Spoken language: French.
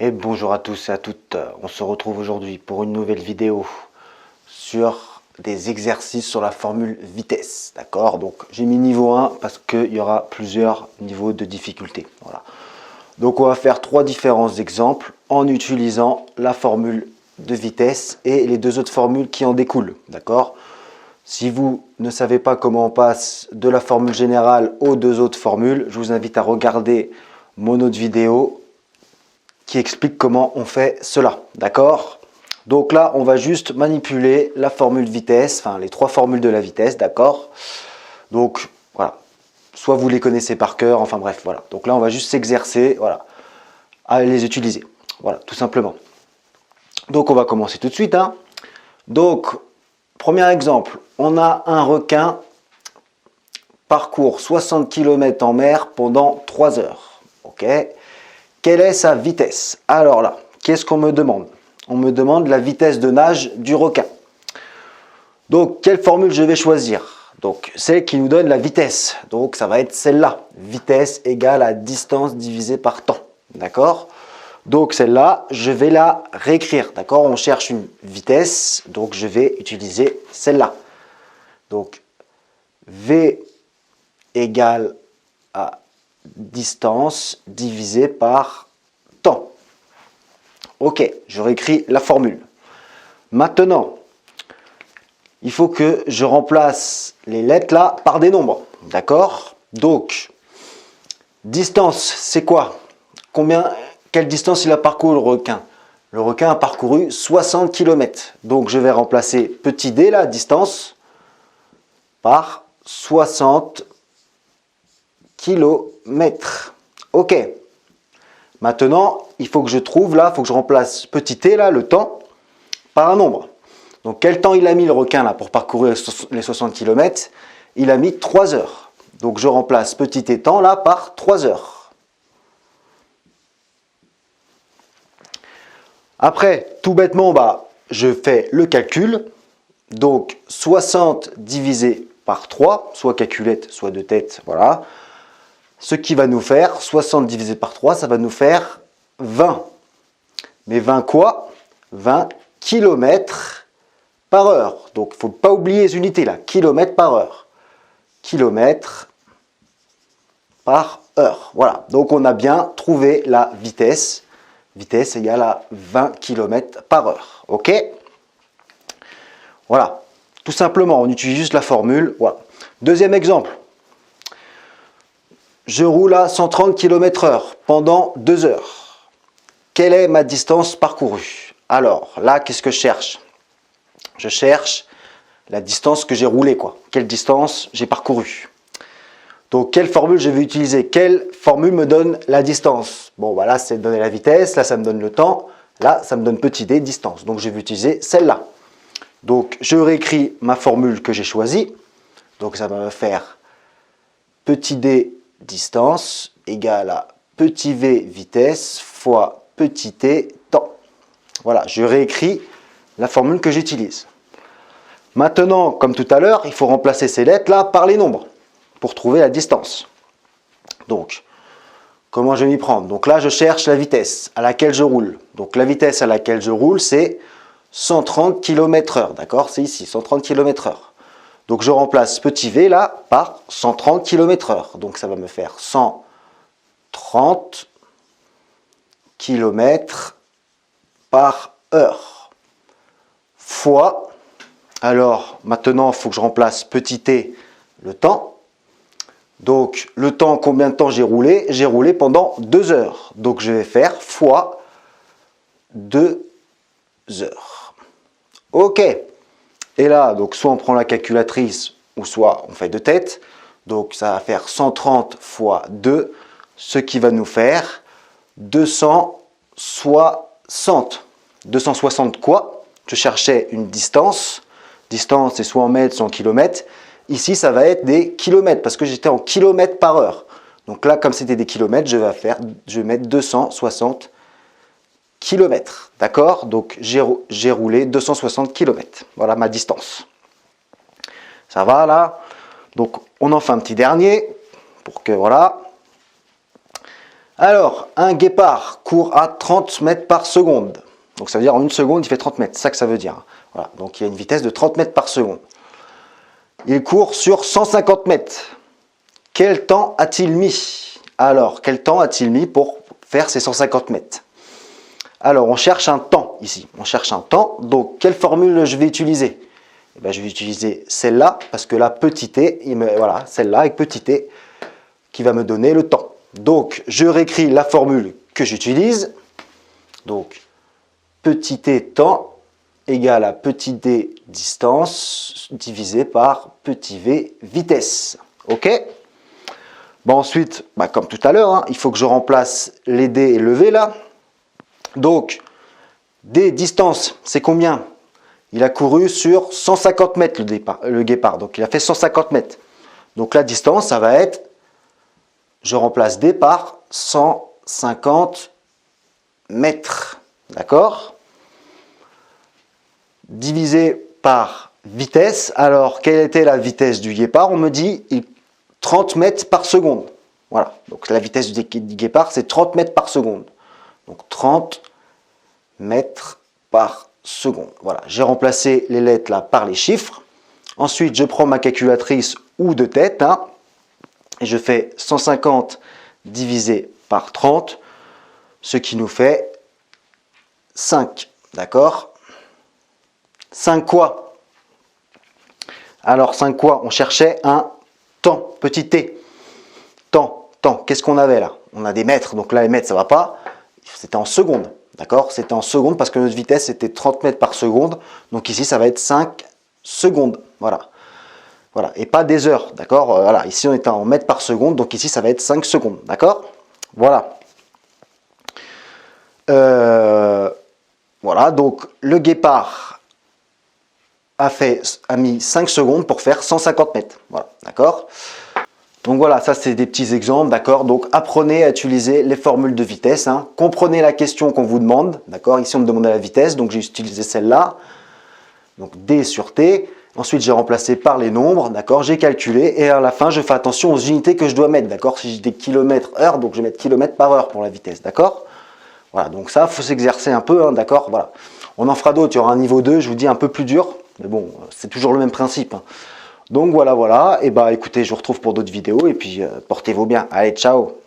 Et bonjour à tous et à toutes, on se retrouve aujourd'hui pour une nouvelle vidéo sur des exercices sur la formule vitesse, d'accord? Donc j'ai mis niveau 1 parce qu'il y aura plusieurs niveaux de difficulté, voilà. Donc on va faire 3 différents exemples en utilisant la formule de vitesse et les 2 autres formules qui en découlent, d'accord? Si vous ne savez pas comment on passe de la formule générale aux 2 autres formules, je vous invite à regarder mon autre vidéo qui explique comment on fait cela, d'accord? Donc là, on va juste manipuler la formule vitesse, enfin les 3 formules de la vitesse, d'accord? Donc voilà, soit vous les connaissez par cœur, enfin bref, voilà. Donc là, on va juste s'exercer, voilà, à les utiliser, voilà, tout simplement. Donc on va commencer tout de suite, hein. Donc, premier exemple, on a un requin parcourt 60 km en mer pendant 3 heures, ok? Quelle est sa vitesse? Alors là, qu'est-ce qu'on me demande? On me demande la vitesse de nage du requin. Donc, quelle formule je vais choisir? Donc, celle qui nous donne la vitesse. Donc, ça va être celle-là. Vitesse égale à distance divisée par temps. D'accord? Donc, celle-là, je vais la réécrire. D'accord? On cherche une vitesse. Donc, je vais utiliser celle-là. Donc, V égale à distance divisée par temps. Ok, je réécris la formule. Maintenant, il faut que je remplace les lettres là par des nombres. D'accord? Donc, distance, c'est quoi? Quelle distance il a parcouru le requin? Le requin a parcouru 60 km. Donc, je vais remplacer petit d, la distance, par 60 km. Ok. Maintenant, il faut que je trouve là, il faut que je remplace petit t là, le temps, par un nombre. Donc quel temps il a mis le requin là pour parcourir les 60 km? Il a mis 3 heures. Donc je remplace petit t temps là par 3 heures. Après, tout bêtement, je fais le calcul. Donc 60 divisé par 3, soit calculette, soit de tête, voilà. Ce qui va nous faire, 60 divisé par 3, ça va nous faire 20. Mais 20 quoi? 20 km par heure. Donc, il ne faut pas oublier les unités là. Kilomètres par heure. Kilomètres par heure. Voilà. Donc, on a bien trouvé la vitesse. Vitesse égale à 20 km par heure. OK? Voilà. Tout simplement, on utilise juste la formule. Voilà. Deuxième exemple. Je roule à 130 km/h pendant 2 heures. Quelle est ma distance parcourue? Alors, là, qu'est-ce que je cherche? Je cherche la distance que j'ai roulée, quoi. Quelle distance j'ai parcourue. Donc, quelle formule je vais utiliser? Quelle formule me donne la distance? Bon, là, c'est donner la vitesse. Là, ça me donne le temps. Là, ça me donne petit d, distance. Donc, je vais utiliser celle-là. Donc, je réécris ma formule que j'ai choisie. Donc, ça va me faire petit d, distance, égale à petit v, vitesse, fois petit t, temps. Voilà, je réécris la formule que j'utilise. Maintenant, comme tout à l'heure, il faut remplacer ces lettres-là par les nombres pour trouver la distance. Donc, comment je vais m'y prendre? Donc là, je cherche la vitesse à laquelle je roule. Donc la vitesse à laquelle je roule, c'est 130 km/h. D'accord? C'est ici, 130 km/h. Donc je remplace petit v là par 130 km/h. Donc ça va me faire 130 km par heure fois, alors maintenant il faut que je remplace petit t, le temps. Donc le temps, combien de temps j'ai roulé? J'ai roulé pendant 2 heures. Donc je vais faire fois 2 heures. Ok. Et là, donc soit on prend la calculatrice ou soit on fait de tête. Donc ça va faire 130 fois 2, ce qui va nous faire 260. 260 quoi? Je cherchais une distance. Distance, c'est soit en mètres, soit en kilomètres. Ici, ça va être des kilomètres parce que j'étais en kilomètres par heure. Donc là, comme c'était des kilomètres, je vais mettre 260 kilomètres. D'accord? Donc j'ai roulé 260 km. Voilà ma distance. Ça va là? Donc on en fait un petit dernier pour que voilà. Alors, un guépard court à 30 mètres par seconde. Donc ça veut dire en une seconde, il fait 30 mètres. C'est ça que ça veut dire. Voilà. Donc il y a une vitesse de 30 mètres par seconde. Il court sur 150 mètres. Quel temps a-t-il mis? Alors, quel temps a-t-il mis pour faire ces 150 mètres? Alors, on cherche un temps ici. On cherche un temps. Donc, quelle formule je vais utiliser? Eh bien, je vais utiliser celle-là, parce que là, petit t, voilà, celle-là avec petit t, qui va me donner le temps. Donc, je réécris la formule que j'utilise. Donc, petit t temps égale à petit d distance divisé par petit v vitesse. OK? Bon, ensuite, comme tout à l'heure, il faut que je remplace les d et le v là. Donc, d distance, c'est combien? Il a couru sur 150 mètres le guépard. Donc, il a fait 150 mètres. Donc, la distance, ça va être, je remplace d par 150 mètres. D'accord? Divisé par vitesse. Alors, quelle était la vitesse du guépard? On me dit 30 mètres par seconde. Voilà. Donc, la vitesse du guépard, c'est 30 mètres par seconde. Donc, 30 mètres par seconde. Voilà. J'ai remplacé les lettres là par les chiffres. Ensuite, je prends ma calculatrice ou de tête. Et je fais 150 divisé par 30. Ce qui nous fait 5. D'accord? 5 quoi? Alors 5 quoi? On cherchait un temps, petit t. Temps. Qu'est-ce qu'on avait là? On a des mètres, donc là les mètres ça va pas. C'était en secondes, d'accord? C'était en secondes parce que notre vitesse était 30 mètres par seconde. Donc ici ça va être 5 secondes, voilà. Voilà, et pas des heures, d'accord? Voilà, ici on est en mètres par seconde, donc ici ça va être 5 secondes, d'accord? Voilà. Voilà, donc le guépard a mis 5 secondes pour faire 150 mètres. Voilà, d'accord? Donc voilà, ça c'est des petits exemples, d'accord? Donc apprenez à utiliser les formules de vitesse, comprenez la question qu'on vous demande, d'accord? Ici on me demandait la vitesse, donc j'ai utilisé celle-là. Donc D sur T. Ensuite j'ai remplacé par les nombres, d'accord? J'ai calculé et à la fin je fais attention aux unités que je dois mettre, d'accord? Si j'ai des kilomètres heure, donc je vais mettre kilomètres par heure pour la vitesse, d'accord? Voilà, donc ça, il faut s'exercer un peu, d'accord? Voilà. On en fera d'autres, il y aura un niveau 2, je vous dis un peu plus dur, mais bon, c'est toujours le même principe. Donc voilà, et écoutez, je vous retrouve pour d'autres vidéos, et puis portez-vous bien. Allez, ciao!